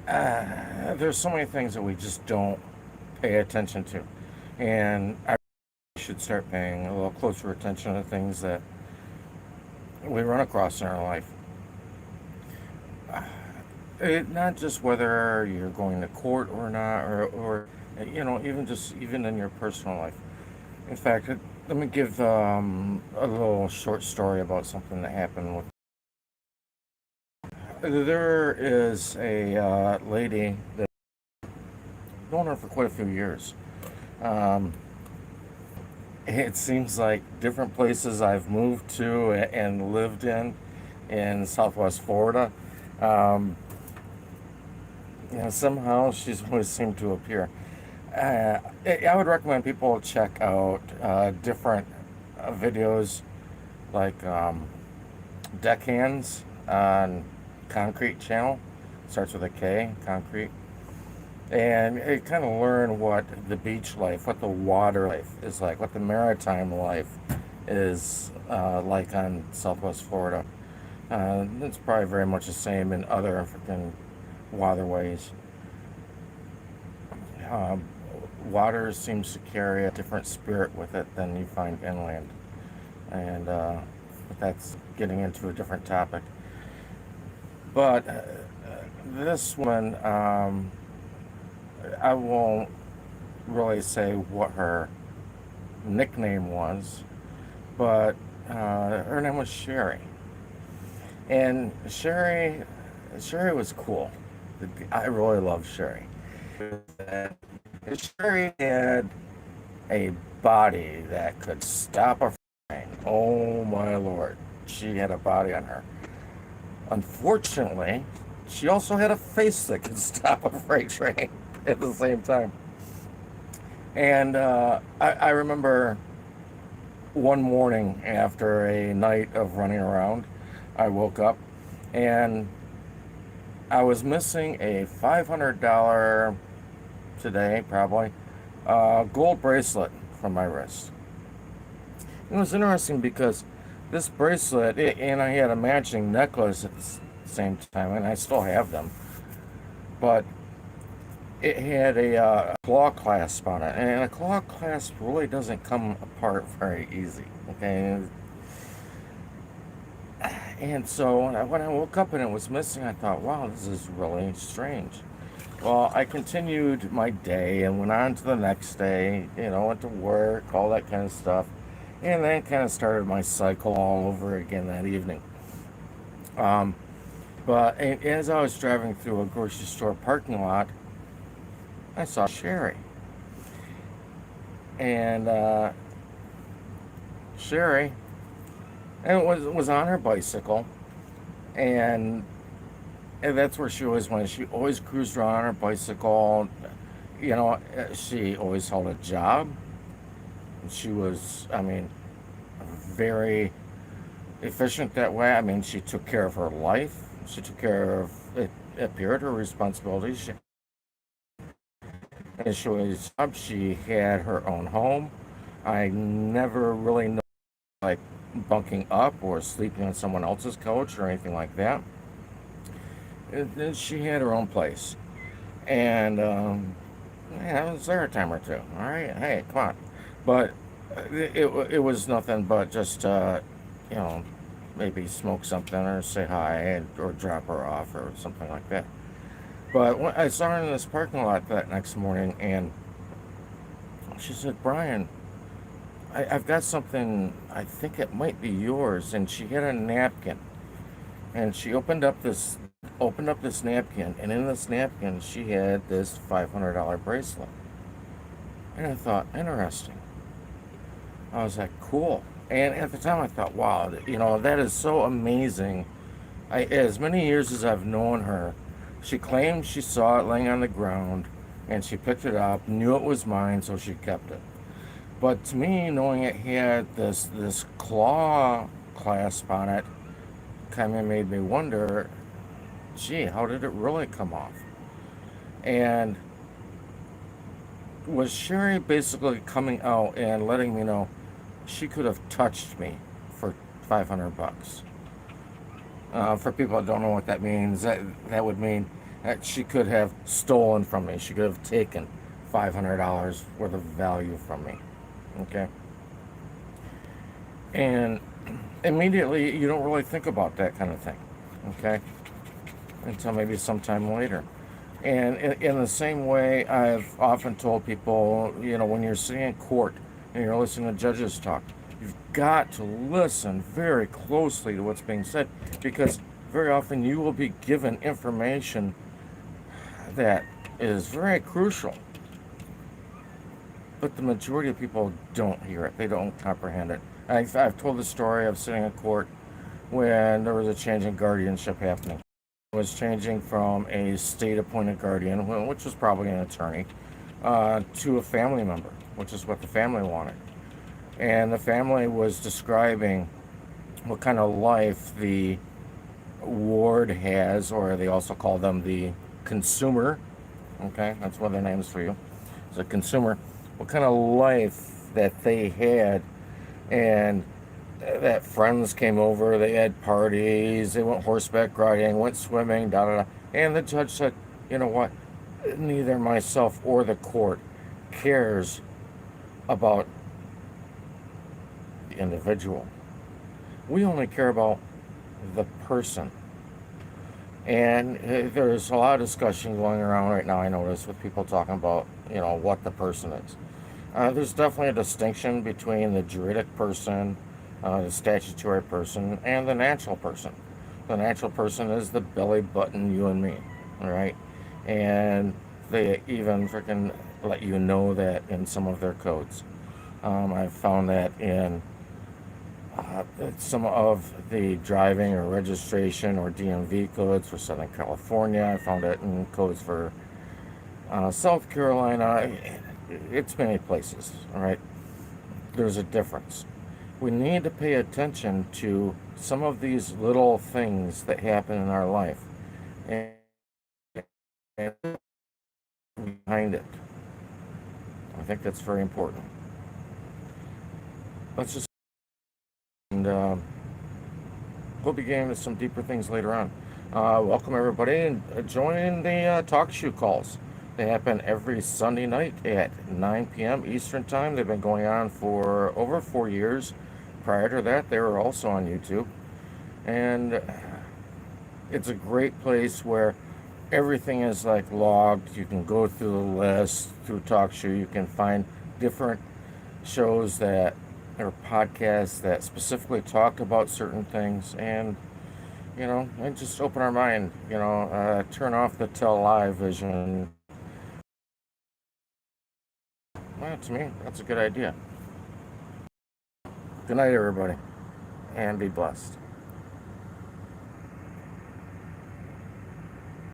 there's so many things that we just don't pay attention to. And I should start paying a little closer attention to things that we run across in our life. Not just whether you're going to court or not, or even in your personal life. In fact, let me give a little short story about something that happened with. There is a lady that I've known her for quite a few years. Um, it seems like different places I've moved to and lived in Southwest Florida. Um, Somehow she's always seemed to appear. I would recommend people check out different videos like Deckhands on Concrete Channel. Starts with a K, Concrete. And you kind of learn what the beach life, what the water life is like, what the maritime life is like on Southwest Florida. It's probably very much the same in other African waterways. Uh, Water seems to carry a different spirit with it than you find inland. And but that's getting into a different topic. But this one, I won't really say what her nickname was, but her name was Sherry. And Sherry was cool. I really loved Sherry. Sherry had a body that could stop a train. Oh my lord. She had a body on her. Unfortunately, she also had a face that could stop a freight train at the same time. And I remember one morning after a night of running around, I woke up and I was missing a $500 today, probably, gold bracelet from my wrist. It was interesting because this bracelet, and I had a matching necklace at the same time, and I still have them, but it had a claw clasp on it, and a claw clasp really doesn't come apart very easy. Okay, and so when I woke up and it was missing, I thought, wow, this is really strange. Well, I continued my day and went on to the next day, went to work, all that kind of stuff. And then kind of started my cycle all over again that evening. Um, but as I was driving through a grocery store parking lot, I saw Sherry. And Sherry and was on her bicycle. And that's where she always went. She always cruised around on her bicycle. She always held a job. She was, I mean, very efficient that way. I mean, she took care of her life. She took care of it, appeared her responsibilities. And she was up. She had her own home. I never really know like bunking up or sleeping on someone else's couch or anything like that. And she had her own place, and yeah, I was there a time or two. All right, hey, come on, but it was nothing but just you know maybe smoke something or say hi or drop her off or something like that. But when I saw her in this parking lot that next morning, and she said, "Brian, I've got something. I think it might be yours." And she had a napkin, and she opened up this napkin, and in this napkin she had this $500 bracelet. And I thought, interesting. I was like, cool. And at the time I thought, wow, that is so amazing. As many years as I've known her, she claimed she saw it laying on the ground, and she picked it up, knew it was mine, so she kept it. But to me, knowing it had this claw clasp on it, kind of made me wonder, gee, how did it really come off? And was Sherry basically coming out and letting me know she could have touched me for 500 bucks? For people that don't know what that means, that would mean that she could have stolen from me. She could have taken $500 worth of value from me. Okay? And immediately, you don't really think about that kind of thing. Okay? Until maybe sometime later. And in the same way, I've often told people, when you're sitting in court and you're listening to judges talk, you've got to listen very closely to what's being said, because very often you will be given information that is very crucial. But the majority of people don't hear it. They don't comprehend it. I've told the story of sitting in court when there was a change in guardianship happening. Was changing from a state-appointed guardian, which was probably an attorney, to a family member, which is what the family wanted. And the family was describing what kind of life the ward has, or they also call them the consumer. Okay, that's one of their names for you. It's a consumer. What kind of life that they had, and that friends came over, they had parties, they went horseback riding, went swimming, da da da. And the judge said, you know what? Neither myself or the court cares about the individual. We only care about the person. And there's a lot of discussion going around right now, I notice, with people talking about, what the person is. There's definitely a distinction between the juridic person, the statutory person, and the natural person. The natural person is the belly button, you and me, all right? And they even freaking let you know that in some of their codes. I've found that in some of the driving or registration or DMV codes for Southern California. I found it in codes for South Carolina. It's many places, all right? There's a difference. We need to pay attention to some of these little things that happen in our life and behind it. I think that's very important. Let's just, and we'll be getting into some deeper things later on. Welcome everybody, and join the talk show calls. They happen every Sunday night at 9 p.m. Eastern Time. They've been going on for over 4 years. Prior to that, they were also on YouTube. And it's a great place where everything is like logged. You can go through the list through TalkShoe. You can find different shows that or podcasts that specifically talk about certain things, and and just open our mind. Turn off the television. Well, to me, that's a good idea. Good night, everybody, and be blessed.